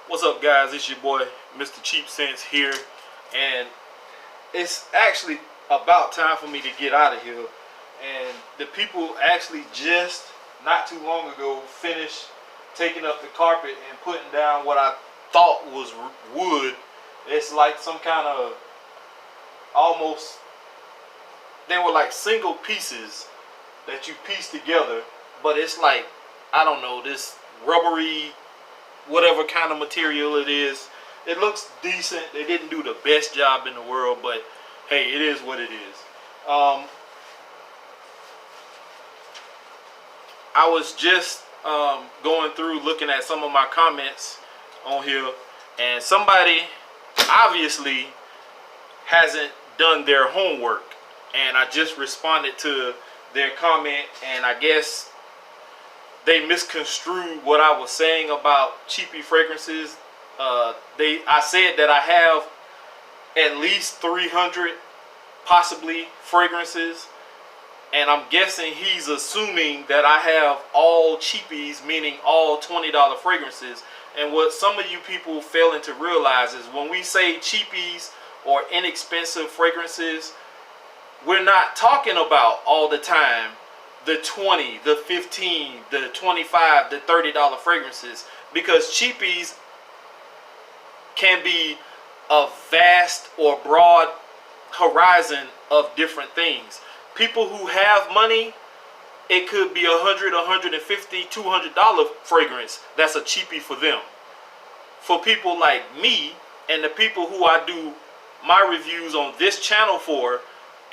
What's up, guys? It's your boy Mr. Cheap Sense here, and it's actually about time for me to get out of here. And the people actually just not too long ago finished taking up the carpet and putting down what I thought was wood. It's like some kind of almost, they were like single pieces that you piece together, but it's like, I don't know, this rubbery whatever kind of material it is. It looks decent. They didn't do the best job in the world, but hey, it is what it is. I was just going through looking at some of my comments on here, and somebody obviously hasn't done their homework, and I just responded to their comment, and I guess they misconstrued what I was saying about cheapy fragrances. I said that I have at least 300 possibly fragrances, and I'm guessing he's assuming that I have all cheapies, meaning all $20 fragrances. And what some of you people failing to realize is when we say cheapies or inexpensive fragrances, we're not talking about all the time the 20, the 15, the 25, the $30 fragrances, because cheapies can be a vast or broad horizon of different things. People who have money, it could be $100, $150, $200 fragrance. That's a cheapie for them. For people like me and the people who I do my reviews on this channel for,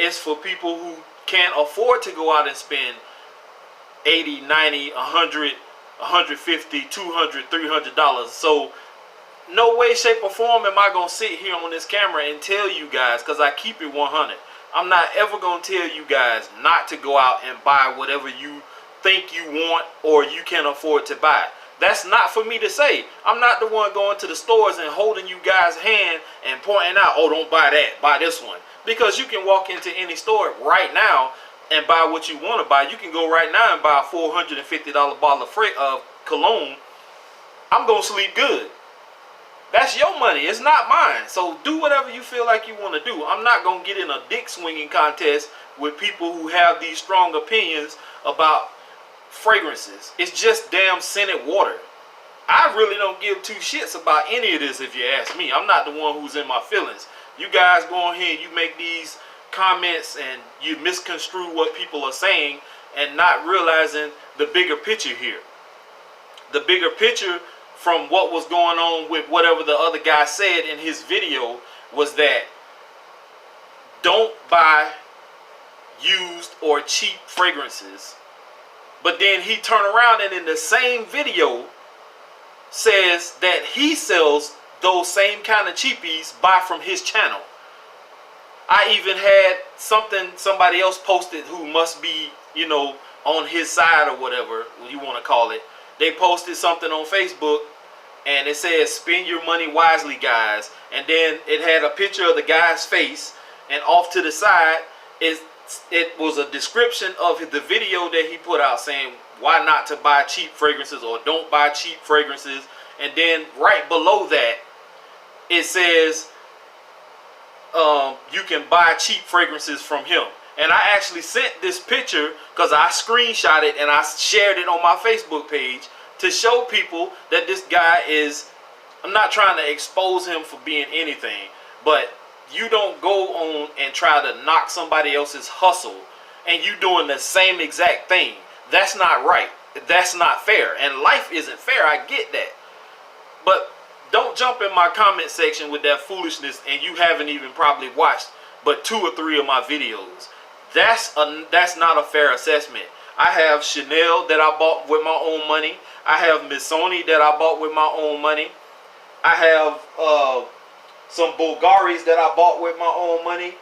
it's for people who can't afford to go out and spend $80, $90, $100, $150, $200, $300. So no way, shape, or form am I going to sit here on this camera and tell you guys, because I keep it 100. I'm not ever going to tell you guys not to go out and buy whatever you think you want or you can afford to buy. That's not for me to say. I'm not the one going to the stores and holding you guys' hand and pointing out, oh, don't buy that, buy this one. Because you can walk into any store right now and buy what you want to buy. You can go right now and buy a $450 bottle of cologne. I'm going to sleep good. That's your money. It's not mine. So do whatever you feel like you want to do. I'm not going to get in a dick swinging contest with people who have these strong opinions about fragrances. It's just damn scented water. I really don't give two shits about any of this, if you ask me. I'm not the one who's in my feelings. You guys go on here and you make these comments and you misconstrue what people are saying and not realizing the bigger picture here. The bigger picture from what was going on with whatever the other guy said in his video was that don't buy used or cheap fragrances. But then he turned around and in the same video says that he sells those same kind of cheapies buy from his channel. I even had somebody else posted who must be, you know, on his side or whatever you want to call it. They posted something on Facebook and it says, spend your money wisely, guys. And then it had a picture of the guy's face, and off to the side it was a description of the video that he put out saying why not to buy cheap fragrances or don't buy cheap fragrances. And then right below that it says you can buy cheap fragrances from him. And I actually sent this picture because I screenshot it and I shared it on my Facebook page to show people that this guy is, I'm not trying to expose him for being anything, but you don't go on and try to knock somebody else's hustle and you doing the same exact thing. That's not right. That's not fair. And life isn't fair. I get that. But don't jump in my comment section with that foolishness and you haven't even probably watched but 2 or 3 of my videos. That's not a fair assessment. I have Chanel that I bought with my own money. I have Missoni that I bought with my own money. I have some Bulgaris that I bought with my own money.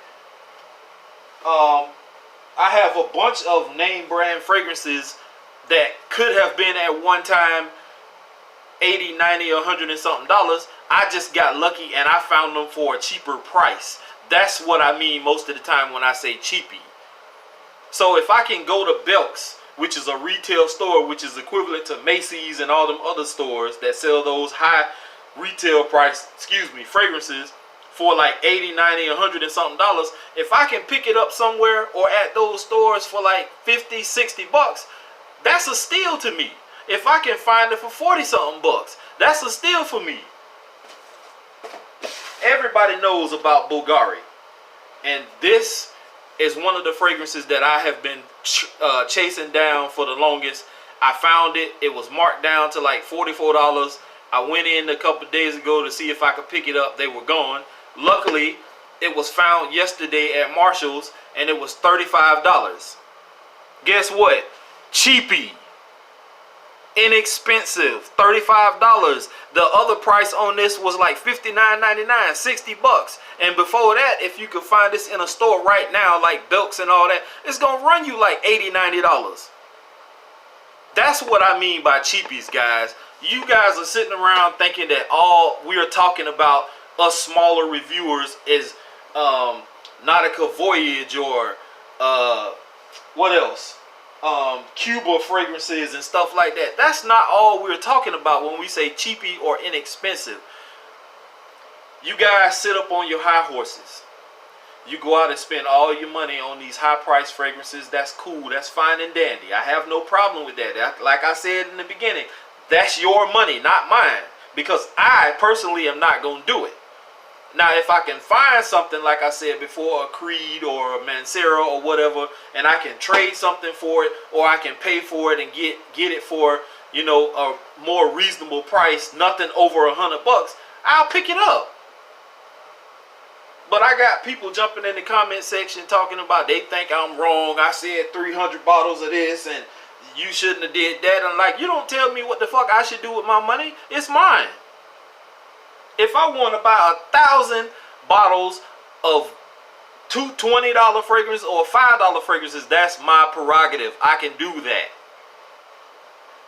I have a bunch of name brand fragrances that could have been at one time $80, $90, $100 and something dollars. I just got lucky and I found them for a cheaper price. That's what I mean most of the time when I say cheapy. So if I can go to Belk's, which is a retail store, which is equivalent to Macy's and all them other stores that sell those high retail price, fragrances for like 80, 90, 100 and something dollars. If I can pick it up somewhere or at those stores for like 50, 60 bucks, that's a steal to me. If I can find it for 40 something bucks, that's a steal for me. Everybody knows about Bulgari, and this is one of the fragrances that I have been chasing down for the longest. I found it. It was marked down to like $44. I went in a couple days ago to see if I could pick it up. They were gone. Luckily, it was found yesterday at Marshall's, and it was $35. Guess what? Cheapy. Inexpensive. $35. The other price on this was like $59.99, 60 bucks. And before that, if you could find this in a store right now, like Belk's and all that, it's gonna run you like $80, $90. That's what I mean by cheapies, guys. You guys are sitting around thinking that all we are talking about, us smaller reviewers, is Nautica Voyage or what else? Cuba fragrances and stuff like that. That's not all we're talking about when we say cheapy or inexpensive. You guys sit up on your high horses. You go out and spend all your money on these high price fragrances. That's cool. That's fine and dandy. I have no problem with that. Like I said in the beginning, that's your money, not mine. Because I personally am not going to do it. Now, if I can find something, like I said before, a Creed or a Mancera or whatever, and I can trade something for it, or I can pay for it and get it for, you know, a more reasonable price, nothing over $100 bucks, I'll pick it up. But I got people jumping in the comment section talking about they think I'm wrong. I said 300 bottles of this and you shouldn't have did that. I'm like, you don't tell me what the fuck I should do with my money. It's mine. If I want to buy 1,000 bottles of two $20 fragrances or $5 fragrances, that's my prerogative. I can do that.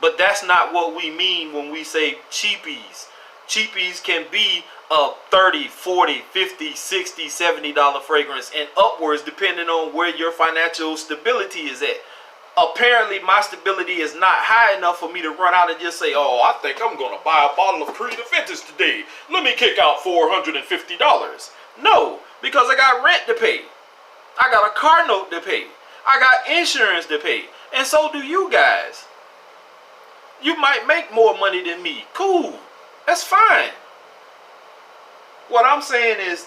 But that's not what we mean when we say cheapies. Cheapies can be a $30, $40, $50, $60, $70 fragrance and upwards, depending on where your financial stability is at. Apparently, my stability is not high enough for me to run out and just say, oh, I think I'm going to buy a bottle of Creed Aventus today. Let me kick out $450. No, because I got rent to pay. I got a car note to pay. I got insurance to pay. And so do you guys. You might make more money than me. Cool. That's fine. What I'm saying is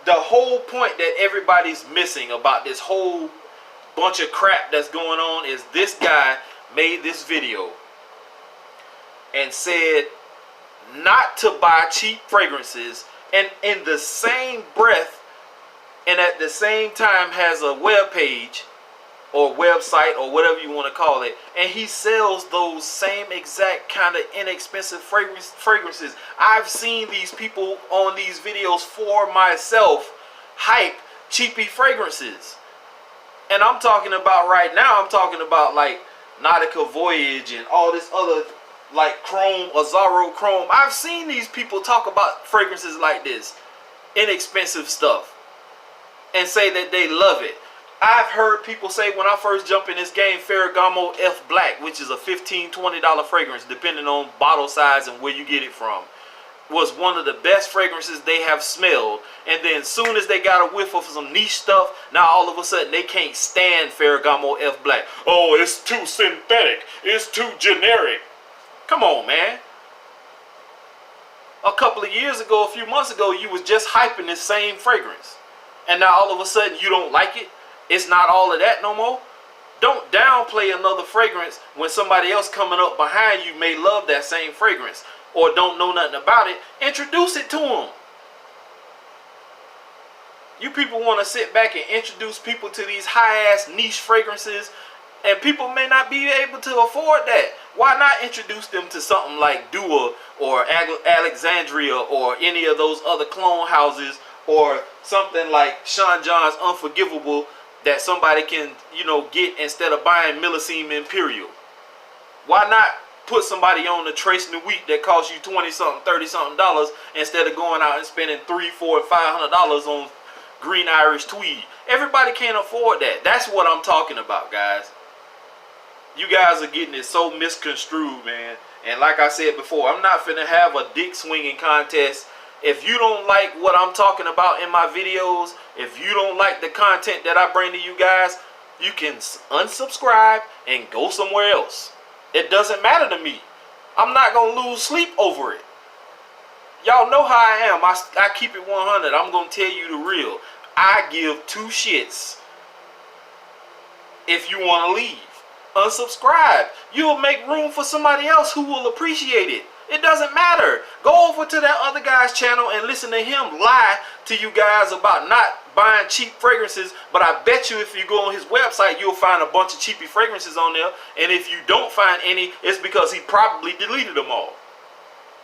the whole point that everybody's missing about this whole bunch of crap that's going on is this guy made this video and said not to buy cheap fragrances, and in the same breath and at the same time has a web page or website or whatever you want to call it, and he sells those same exact kind of inexpensive fragrances. I've seen these people on these videos for myself hype cheapy fragrances. And I'm talking about right now, I'm talking about like Nautica Voyage and all this other like Chrome, Azzaro Chrome. I've seen these people talk about fragrances like this, inexpensive stuff, and say that they love it. I've heard people say when I first jumped in this game, Ferragamo F Black, which is a $15, $20 fragrance, depending on bottle size and where you get it from, was one of the best fragrances they have smelled. And then soon as they got a whiff of some niche stuff, now all of a sudden they can't stand Ferragamo F Black. Oh, it's too synthetic. It's too generic. Come on, man. A couple of years ago, a few months ago, you was just hyping this same fragrance. And now all of a sudden you don't like it. It's not all of that no more. Don't downplay another fragrance when somebody else coming up behind you may love that same fragrance or don't know nothing about it. Introduce it to them. You people want to sit back and introduce people to these high-ass niche fragrances, and people may not be able to afford that. Why not introduce them to something like Dua or Alexandria or any of those other clone houses, or something like Sean John's Unforgivable that somebody can, you know, get instead of buying Millesime Imperial? Why not put somebody on the Trace Nuit that costs you $20-something, $30-something instead of going out and spending $300, $400, $500 on Green Irish Tweed? Everybody can't afford that. That's what I'm talking about, guys. You guys are getting it so misconstrued, man. And like I said before, I'm not finna have a dick swinging contest. If you don't like what I'm talking about in my videos, if you don't like the content that I bring to you guys, you can unsubscribe and go somewhere else. It doesn't matter to me. I'm not gonna lose sleep over it. Y'all know how I am. I keep it 100. I'm gonna tell you the real. I give two shits if you want to leave. Unsubscribe. You'll make room for somebody else who will appreciate it. It doesn't matter. Go over to that other guy's channel and listen to him lie to you guys about not buying cheap fragrances. But I bet you if you go on his website, you'll find a bunch of cheapy fragrances on there. And if you don't find any, it's because he probably deleted them all.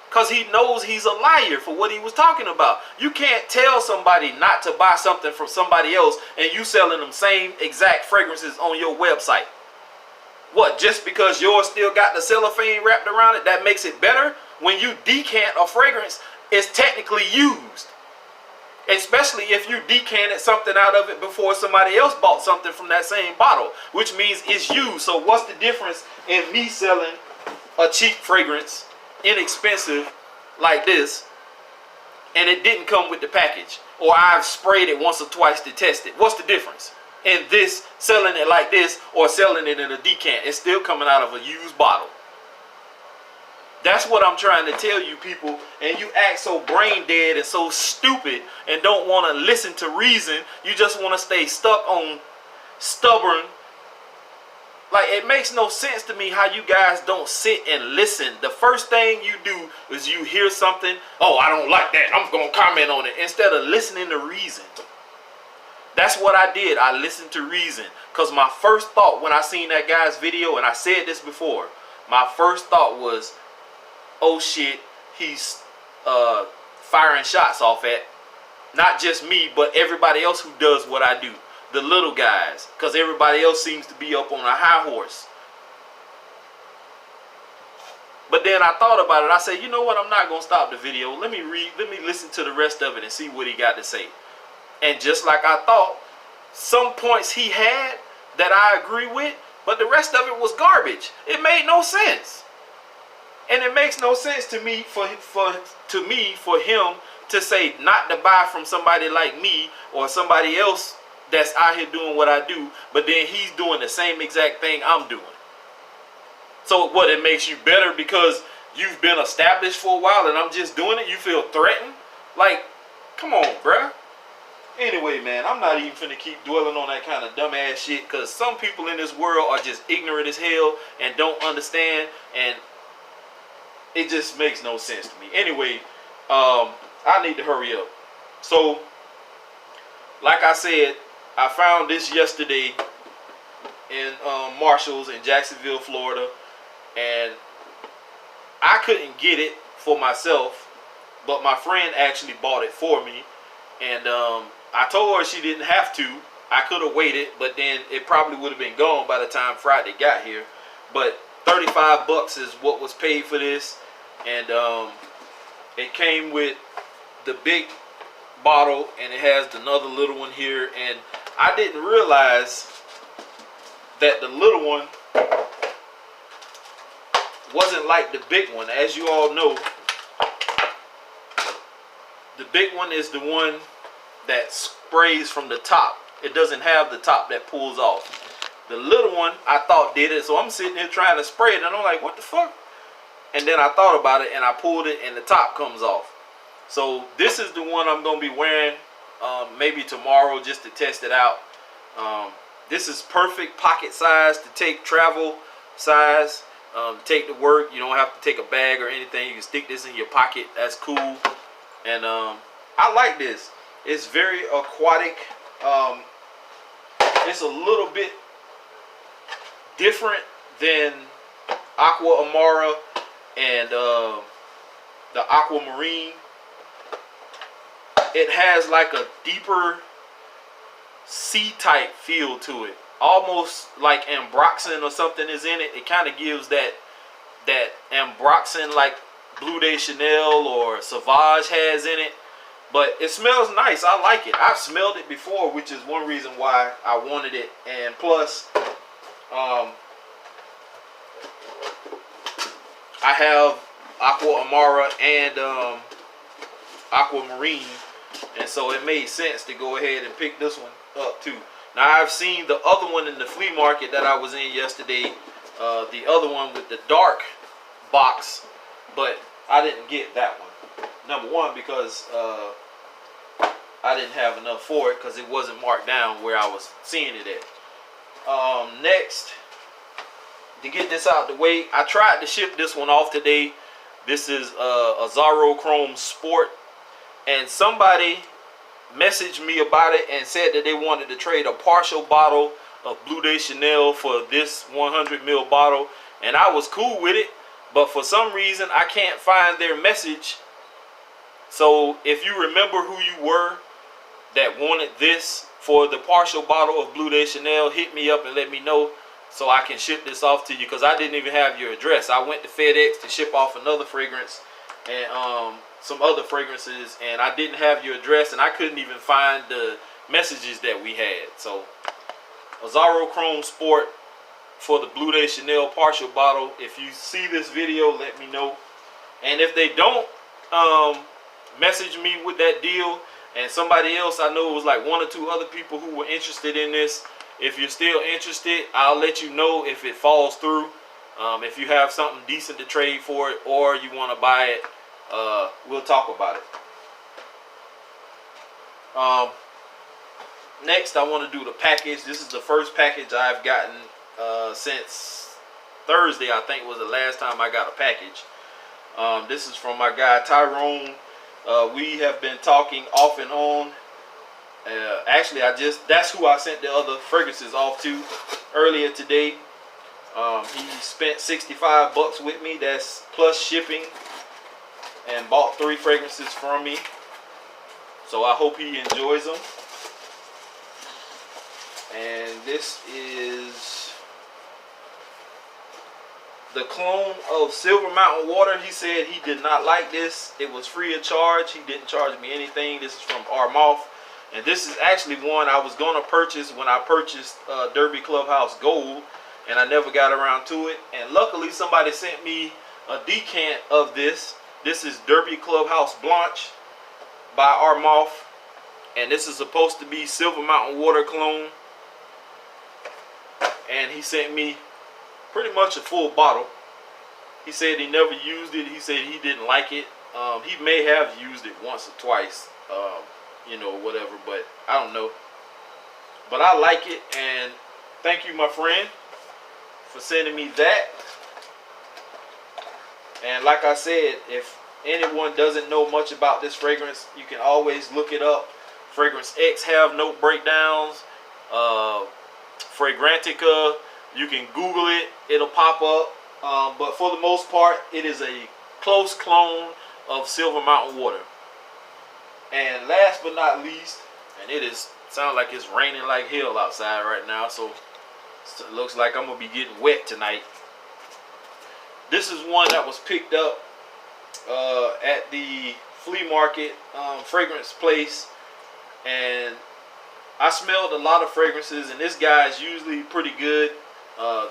Because he knows he's a liar for what he was talking about. You can't tell somebody not to buy something from somebody else and you selling them same exact fragrances on your website. What, just because yours still got the cellophane wrapped around it, that makes it better? When you decant a fragrance, it's technically used. Especially if you decanted something out of it before somebody else bought something from that same bottle, which means it's used. So what's the difference in me selling a cheap fragrance, inexpensive, like this, and it didn't come with the package? Or I've sprayed it once or twice to test it. What's the difference? And this, selling it like this or selling it in a decant, it's still coming out of a used bottle. That's what I'm trying to tell you people. And you act so brain dead and so stupid and don't want to listen to reason. You just want to stay stuck on stubborn. Like, it makes no sense to me how you guys don't sit and listen. The first thing you do is you hear something. Oh, I don't like that. I'm going to comment on it. Instead of listening to reason. That's what I did. I listened to reason. Because my first thought when I seen that guy's video, and I said this before, my first thought was, oh shit, he's firing shots off at not just me, but everybody else who does what I do. The little guys. Because everybody else seems to be up on a high horse. But then I thought about it. I said, you know what? I'm not going to stop the video. Let me listen to the rest of it and see what he got to say. And just like I thought, some points he had that I agree with, but the rest of it was garbage. It made no sense. And it makes no sense to me for him to say not to buy from somebody like me or somebody else that's out here doing what I do, but then he's doing the same exact thing I'm doing. So what, it makes you better because you've been established for a while and I'm just doing it? You feel threatened? Like, come on, bruh. Anyway, man, I'm not even finna keep dwelling on that kind of dumbass shit, because some people in this world are just ignorant as hell and don't understand, and it just makes no sense to me. Anyway, I need to hurry up. So, like I said, I found this yesterday in Marshall's in Jacksonville, Florida, and I couldn't get it for myself, but my friend actually bought it for me, and I told her she didn't have to. I could have waited, but then it probably would have been gone by the time Friday got here. But 35 bucks is what was paid for this, and it came with the big bottle, and it has another little one here. And I didn't realize that the little one wasn't like the big one. As you all know, the big one is the one that sprays from the top. It doesn't have the top that pulls off. The little one I thought did it, so I'm sitting here trying to spray it, and I'm like, what the fuck? And then I thought about it, and I pulled it, and the top comes off. So this is the one I'm going to be wearing maybe tomorrow just to test it out. This is perfect pocket size to take, travel size, take to work. You don't have to take a bag or anything. You can stick this in your pocket. That's cool. And I like this. It's very aquatic. It's a little bit different than Aqua Amara and the Aquamarine. It has like a deeper sea-type feel to it. Almost like ambroxan or something is in it. It kind of gives that ambroxan like Blue de Chanel or Sauvage has in it. But it smells nice. I like it. I've smelled it before, which is one reason why I wanted it. And plus, I have Aqua Amara and Aquamarine, and so it made sense to go ahead and pick this one up too. Now I've seen the other one in the flea market that I was in yesterday, the other one with the dark box, but I didn't get that one. Number one, because I didn't have enough for it because it wasn't marked down where I was seeing it at. Next, to get this out the way, I tried to ship this one off today. This is a Zaro Chrome Sport, and somebody messaged me about it and said that they wanted to trade a partial bottle of Blue de Chanel for this 100 ml bottle, and I was cool with it, but for some reason I can't find their message. So if you remember who you were that wanted this for the partial bottle of Blue de Chanel, hit me up and let me know so I can ship this off to you, because I didn't even have your address. I went to FedEx to ship off another fragrance and some other fragrances, and I didn't have your address, and I couldn't even find the messages that we had. So a Zaro Chrome Sport for the Blue de Chanel partial bottle. If you see this video, let me know. And if they don't message me with that deal, and somebody else, I know it was like 1 or 2 other people who were interested in this, if you're still interested, I'll let you know if it falls through. If you have something decent to trade for it, or you want to buy it, we'll talk about it. Next, I want to do the package. This is the first package I've gotten since Thursday. I think was the last time I got a package. This is from my guy Tyrone. We have been talking off and on. Actually, that's who I sent the other fragrances off to earlier today. He spent $65 with me. That's plus shipping, and bought 3 fragrances from me. So I hope he enjoys them. And this is the clone of Silver Mountain Water. He said he did not like this. It was free of charge. He didn't charge me anything. This is from Armauth. And this is actually one I was going to purchase when I purchased Derby Clubhouse Gold, and I never got around to it. And luckily somebody sent me a decant of this. This is Derby Clubhouse Blanche by Armauth, and this is supposed to be Silver Mountain Water clone. And he sent me pretty much a full bottle. He said he never used it. He said he didn't like it. He may have used it once or twice, you know, whatever, but I don't know. But I like it, and thank you, my friend, for sending me that. And like I said, if anyone doesn't know much about this fragrance, you can always look it up. Fragrance X have note breakdowns. Fragrantica, you can Google it, it'll pop up. But for the most part, it is a close clone of Silver Mountain Water. And last but not least, and it sounds like it's raining like hell outside right now, so it looks like I'm gonna be getting wet tonight. This is one that was picked up at the flea market fragrance place, and I smelled a lot of fragrances, and this guy is usually pretty good.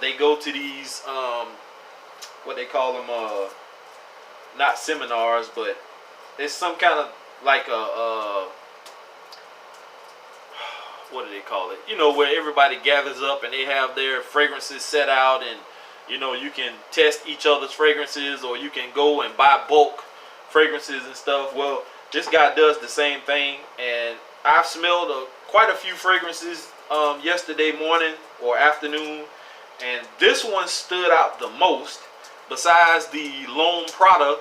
They go to these what they call them, not seminars, but it's some kind of like a what do they call it? You know, where everybody gathers up and they have their fragrances set out, and you know, you can test each other's fragrances, or you can go and buy bulk fragrances and stuff. Well, this guy does the same thing, and I've smelled quite a few fragrances yesterday morning or afternoon, and this one stood out the most, besides the Lone Prada,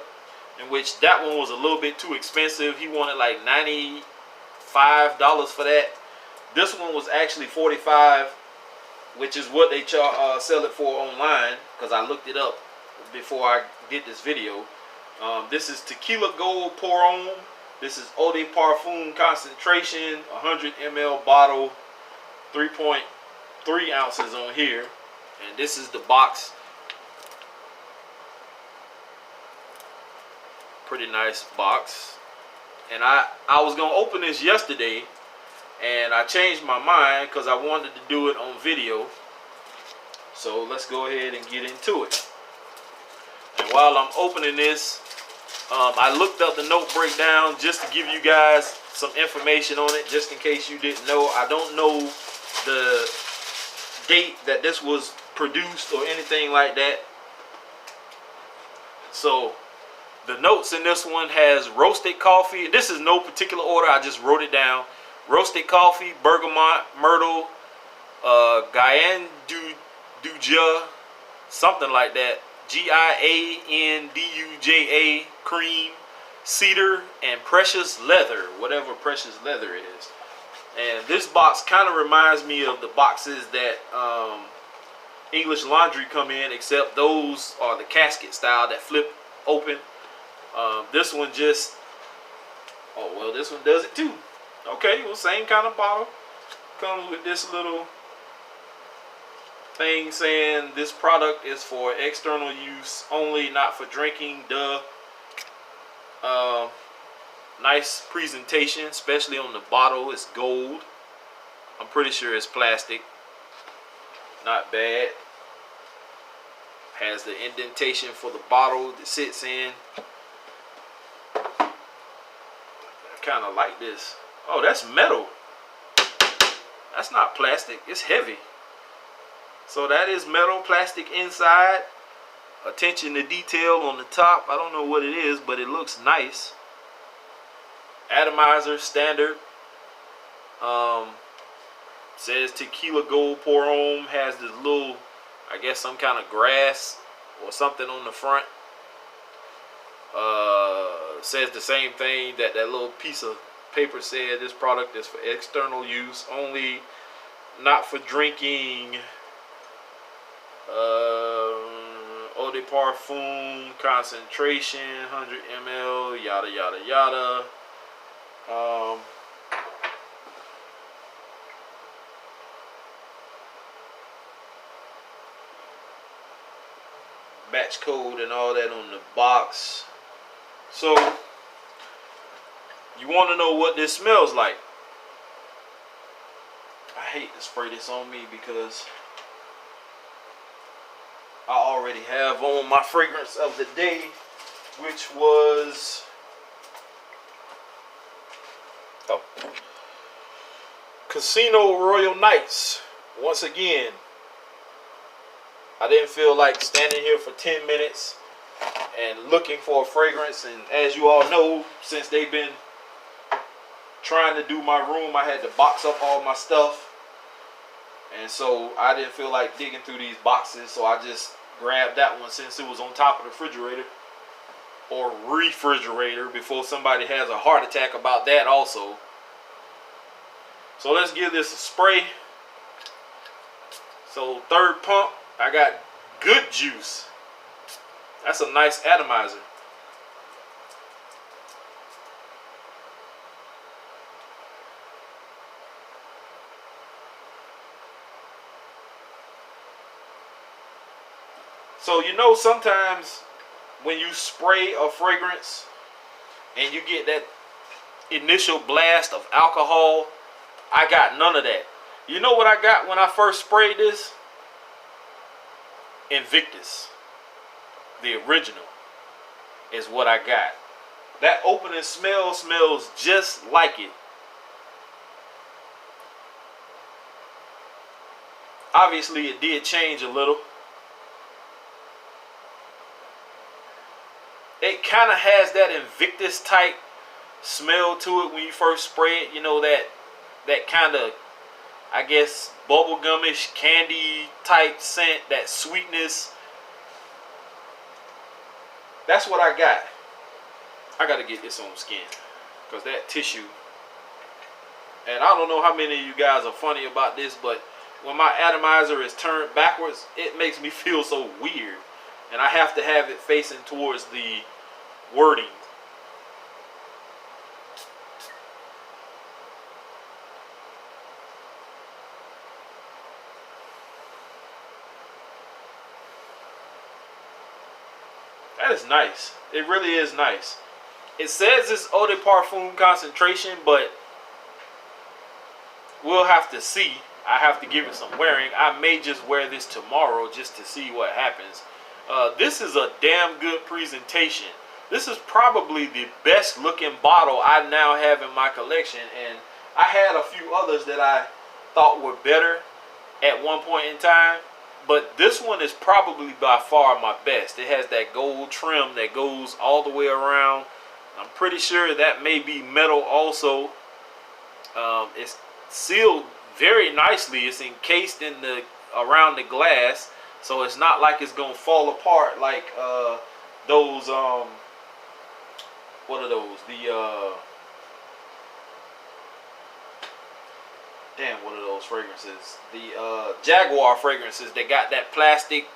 in which that one was a little bit too expensive. He wanted like $95 for that. This one was actually $45, which is what they sell it for online, because I looked it up before I did this video. This is Tequila Gold Pour On. This is Eau de Parfum Concentration, 100 ml bottle, 3.3 ounces on here. And this is the box. Pretty nice box. And I was going to open this yesterday, and I changed my mind because I wanted to do it on video. So let's go ahead and get into it. And while I'm opening this, I looked up the note breakdown just to give you guys some information on it, just in case you didn't know. I don't know the date that this was produced or anything like that. So the notes in this one has roasted coffee. This is no particular order, I just wrote it down. Roasted coffee, bergamot, myrtle, Guyane Duja, something like that. Gianduja, cream, cedar, and precious leather, whatever precious leather is. And this box kind of reminds me of the boxes that English Laundry come in, except those are the casket style that flip open. This one just, oh well, this one does it too. Okay, well, same kind of bottle. Comes with this little thing saying this product is for external use only, not for drinking. Duh. Nice presentation, especially on the bottle. It's gold. I'm pretty sure it's plastic. Not bad. Has the indentation for the bottle that sits in. I kind of like this. Oh, that's metal. That's not plastic. It's heavy. So that is metal, plastic inside. Attention to detail on the top. I don't know what it is, but it looks nice. Atomizer, standard. Says Tequila Gold pour on. Has this little, I guess, some kind of grass or something on the front. Says the same thing that little piece of paper said. This product is for external use only, not for drinking. Eau de Parfum, concentration, 100 ml, yada yada yada. Batch code and all that on the box. So you want to know what this smells like. I hate to spray this on me because I already have on my fragrance of the day, which was Casino Royal Nights. Once again, I didn't feel like standing here for 10 minutes and looking for a fragrance. And as you all know, since they've been trying to do my room, I had to box up all my stuff. And so I didn't feel like digging through these boxes. So I just grabbed that one since it was on top of the refrigerator. Or refrigerator, before somebody has a heart attack about that also. So let's give this a spray. So third pump, I got Good Juice. That's a nice atomizer. So you know, sometimes when you spray a fragrance and you get that initial blast of alcohol, I got none of that. You know what I got when I first sprayed this? Invictus. The original is what I got. That opening smell smells just like it. Obviously it did change a little. It kind of has that Invictus type smell to it when you first spray it. You know, that kind of, I guess, bubblegumish candy type scent, that sweetness. That's what I got. I got to get this on skin because that tissue. And I don't know how many of you guys are funny about this, but when my atomizer is turned backwards, it makes me feel so weird. And I have to have it facing towards the wording. That is nice. It really is nice. It says it's Eau de Parfum concentration, but we'll have to see. I have to give it some wearing. I may just wear this tomorrow just to see what happens. This is a damn good presentation. This is probably the best looking bottle I now have in my collection, and I had a few others that I thought were better at one point in time, but this one is probably by far my best. It has that gold trim that goes all the way around. I'm pretty sure that may be metal also. It's sealed very nicely. It's encased in the around the glass, so it's not like it's gonna fall apart like those what are those? What are those fragrances? The Jaguar fragrances that got that plastic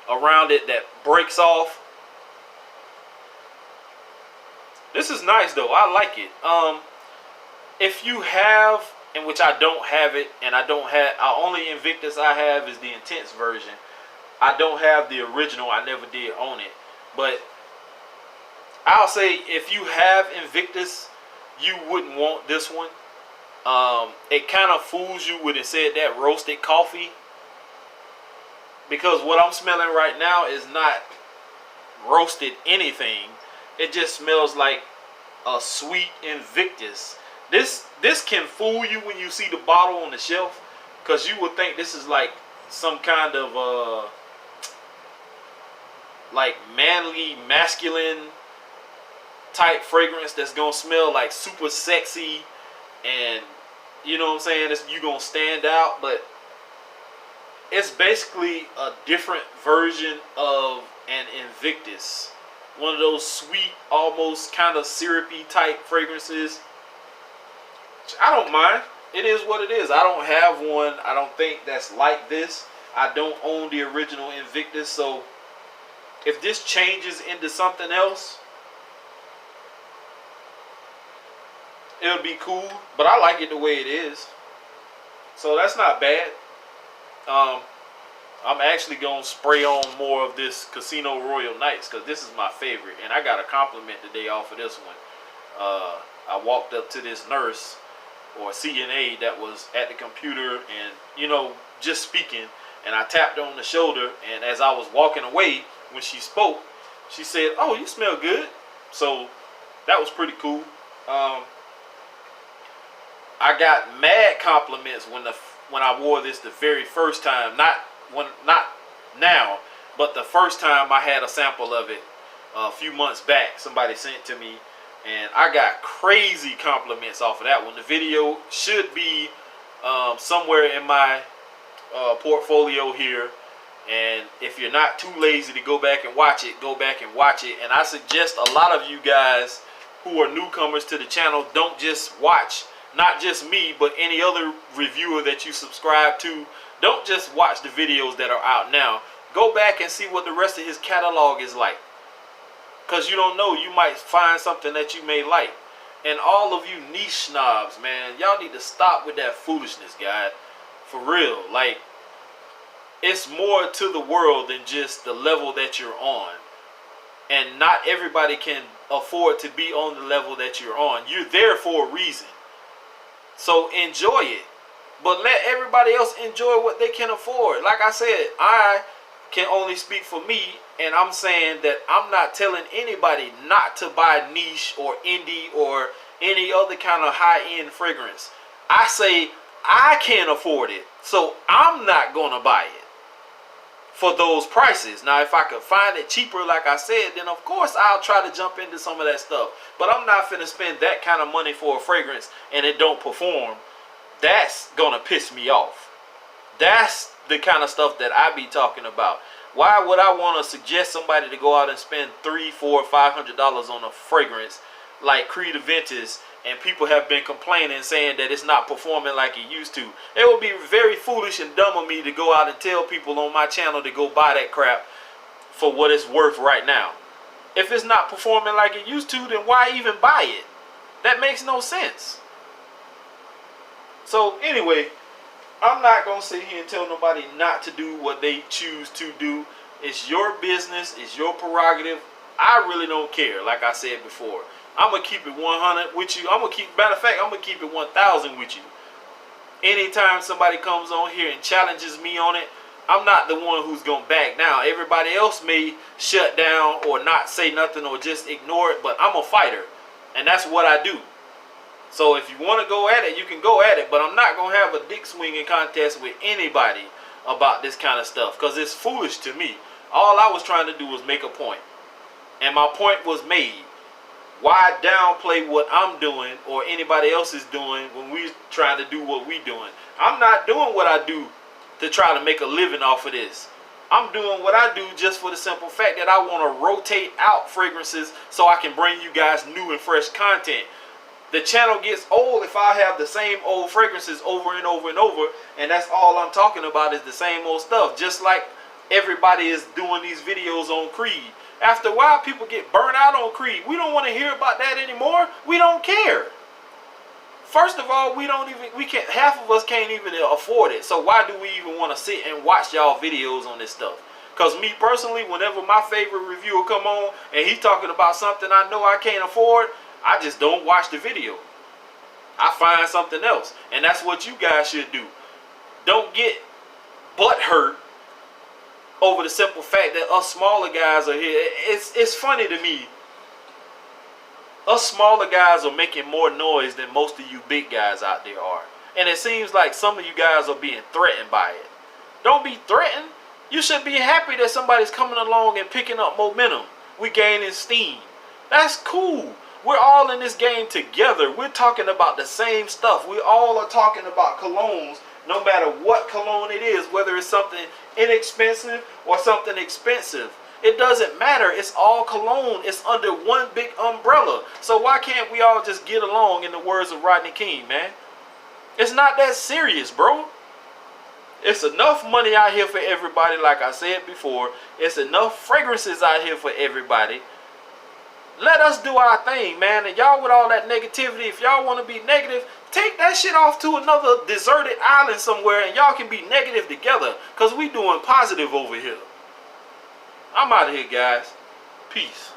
around it that breaks off. This is nice though. I like it. If you have, in which I don't have it, and our only Invictus I have is the Intense version. I don't have the original. I never did own it. But I'll say if you have Invictus, you wouldn't want this one. It kind of fools you when it said that roasted coffee, because what I'm smelling right now is not roasted anything. It just smells like a sweet Invictus. This can fool you when you see the bottle on the shelf, because you would think this is like some kind of like manly, masculine type fragrance that's gonna smell like super sexy, and you know what I'm saying, you're gonna stand out. But it's basically a different version of an Invictus, one of those sweet, almost kind of syrupy type fragrances. I don't mind. It is what it is. I don't have one, I don't think, that's like this. I don't own the original Invictus, so if this changes into something else, it'll be cool. But I like it the way it is, so that's not bad. I'm actually gonna spray on more of this Casino Royal Nights, because this is my favorite, and I got a compliment today off of this one. I walked up to this nurse or CNA that was at the computer, and you know, just speaking, and I tapped her on the shoulder, and as I was walking away, when she spoke, she said, "Oh, you smell good." So that was pretty cool. I got mad compliments when I wore this the very first time. Not now, but the first time I had a sample of it a few months back. Somebody sent it to me, and I got crazy compliments off of that one. The video should be somewhere in my portfolio here. And if you're not too lazy to go back and watch it, go back and watch it. And I suggest a lot of you guys who are newcomers to the channel, don't just watch, not just me, but any other reviewer that you subscribe to. Don't just watch the videos that are out now. Go back and see what the rest of his catalog is like, because you don't know, you might find something that you may like. And all of you niche snobs, man, y'all need to stop with that foolishness, guys. For real. Like, it's more to the world than just the level that you're on. And not everybody can afford to be on the level that you're on. You're there for a reason. So enjoy it. But let everybody else enjoy what they can afford. Like I said, I can only speak for me. And I'm saying that I'm not telling anybody not to buy niche or indie or any other kind of high-end fragrance. I say I can't afford it, so I'm not going to buy it for those prices. Now, if I could find it cheaper, like I said, then of course I'll try to jump into some of that stuff. But I'm not finna spend that kind of money for a fragrance and it don't perform. That's gonna piss me off. That's the kind of stuff that I be talking about. Why would I want to suggest somebody to go out and spend $300, $400, $500 on a fragrance like Creed Aventus, and people have been complaining, saying that it's not performing like it used to? It would be very foolish and dumb of me to go out and tell people on my channel to go buy that crap for what it's worth right now. If it's not performing like it used to, then why even buy it? That makes no sense. So anyway, I'm not going to sit here and tell nobody not to do what they choose to do. It's your business. It's your prerogative. I really don't care. Like I said before, I'm going to keep it 100 with you. Matter of fact, I'm going to keep it 1,000 with you. Anytime somebody comes on here and challenges me on it, I'm not the one who's gonna back down. Everybody else may shut down or not say nothing or just ignore it, but I'm a fighter, and that's what I do. So if you want to go at it, you can go at it, but I'm not gonna have a dick swinging contest with anybody about this kind of stuff, because it's foolish to me. All I was trying to do was make a point, and my point was made. Why downplay what I'm doing or anybody else is doing when we trying to do what we doing? I'm not doing what I do to try to make a living off of this. I'm doing what I do just for the simple fact that I want to rotate out fragrances so I can bring you guys new and fresh content. The channel gets old if I have the same old fragrances over and over and over, and that's all I'm talking about is the same old stuff. Just like everybody is doing these videos on Creed. After a while, people get burnt out on Creed. We don't want to hear about that anymore. We don't care. First of all, half of us can't even afford it. So why do we even want to sit and watch y'all videos on this stuff? Because me personally, whenever my favorite reviewer come on and he talking about something I know I can't afford, I just don't watch the video. I find something else. And that's what you guys should do. Don't get butt hurt over the simple fact that us smaller guys are here. It's funny to me. Us smaller guys are making more noise than most of you big guys out there are. And it seems like some of you guys are being threatened by it. Don't be threatened. You should be happy that somebody's coming along and picking up momentum. We gaining steam. That's cool. We're all in this game together. We're talking about the same stuff. We all are talking about colognes, no matter what cologne it is, whether it's something inexpensive or something expensive. It doesn't matter. It's all cologne. It's under one big umbrella. So why can't we all just get along, in the words of Rodney King, man? It's not that serious, bro. It's enough money out here for everybody, like I said before. It's enough fragrances out here for everybody. Let us do our thing, man. And y'all with all that negativity, if y'all want to be negative, take that shit off to another deserted island somewhere and y'all can be negative together, because we doing positive over here. I'm out of here, guys. Peace.